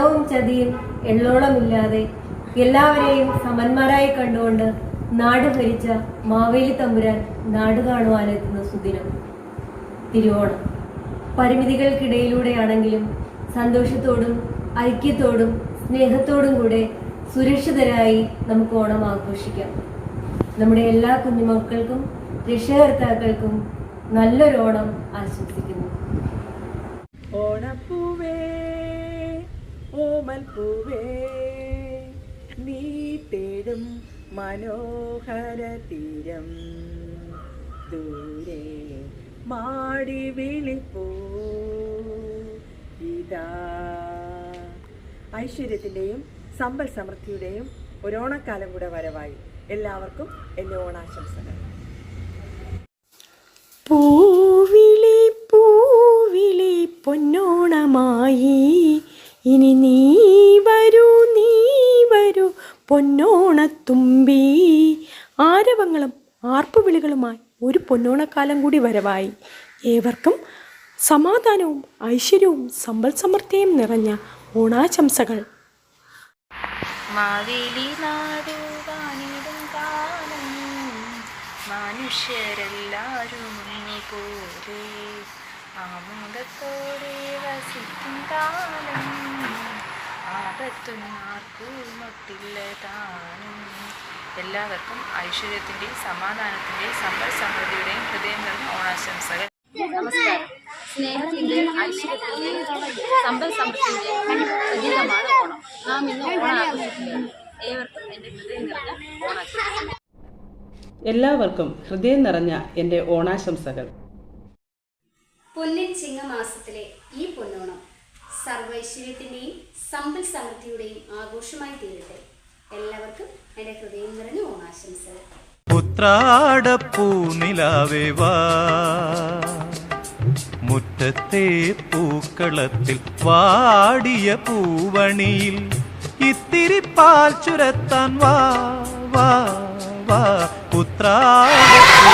കളവും ചതിയും എള്ളോളമില്ലാതെ എല്ലാവരെയും സമന്മാരായി കണ്ടുകൊണ്ട് നാട് ഭരിച്ച മാവേലി തമ്പുരാൻ നാട് കാണുവാനെത്തുന്ന സുദിനം തിരുവോണം. പരിമിതികൾക്കിടയിലൂടെയാണെങ്കിലും സന്തോഷത്തോടും ഐക്യത്തോടും സ്നേഹത്തോടും കൂടെ സുരക്ഷിതരായി നമുക്ക് ഓണം ആഘോഷിക്കാം. നമ്മുടെ എല്ലാ കുഞ്ഞുമക്കൾക്കും രക്ഷകർത്താക്കൾക്കും നല്ലൊരു ഓണം ആശംസിക്കുന്നു. ഓണപ്പൂവേ ഓമൽപ്പൂവേ നീ തേടും മനോഹര തീരം ദൂരെ മാടി വിളിപ്പൂ ഇതാ. ഐശ്വര്യത്തിൻ്റെയും സമ്പൽ സമൃദ്ധിയുടെയും ഒരോണക്കാലം കൂടെ വരവായി. എല്ലാവർക്കും എൻ്റെ ഓണാശംസകൾ. പൂവിളി പൂവിളി പൊന്നോണമായി ഇനി നീ വരൂ പൊന്നോണത്തുമ്പി. ആരവങ്ങളും ആർപ്പുവിളികളുമായി ഒരു പൊന്നോണക്കാലം കൂടി വരവായി. ഏവർക്കും സമാധാനവും ഐശ്വര്യവും സമ്പൽ സമൃദ്ധിയും നിറഞ്ഞ ഓണാശംസകൾ. മാവേലി നാടു വാണിടും കാലം മനുഷ്യരെല്ലാരും പോലെ ആമുദത്തോടെ വസിക്കും കാലം ആപത്തുമാർക്കുമൊട്ടില്ല താനും. എല്ലാവർക്കും ഐശ്വര്യത്തിൻ്റെയും സമാധാനത്തിൻ്റെയും സമ്പൽ സമൃദ്ധിയുടെയും ഹൃദയം നിറഞ്ഞ ഓണാശംസകൾ. നമസ്കാരം. സ്നേഹത്തിൻ്റെയും ഐശ്വര്യത്തിൻ്റെയും സമ്പൽ സമൃദ്ധിയുടെയും പ്രതീകമാണ് ഓണം. നാം ഇന്ന് ഓണം ആഘോഷിക്കുന്നു. ഏവർക്കും എൻ്റെ ഹൃദയം നിറഞ്ഞ ഓണാശംസകൾ. എല്ലാവർക്കും ഹൃദയം നിറഞ്ഞ എൻ്റെ ഓണാശംസകൾ. പൊന്നിൻ ചിങ്ങമാസത്തിലെ ഈ പൊന്നോണം സർവൈശ്വര്യത്തിൻ്റെയും സമ്പൽ സമൃദ്ധിയുടെയും ആഘോഷമായി തീരട്ടെ. എല്ലാവർക്കും എൻ്റെ ഹൃദയം നിറഞ്ഞ ഓണാശംസകൾ. ഉത്രാടപ്പൂനിലാവേ വാ, മുറ്റത്തെ പൂക്കളത്തിൽ വാടിയ പൂവണിയിൽ ഇത്തിരി പാൽ ചുരത്താൻ വാ വാ വാ. ഉത്രാടപ്പൂ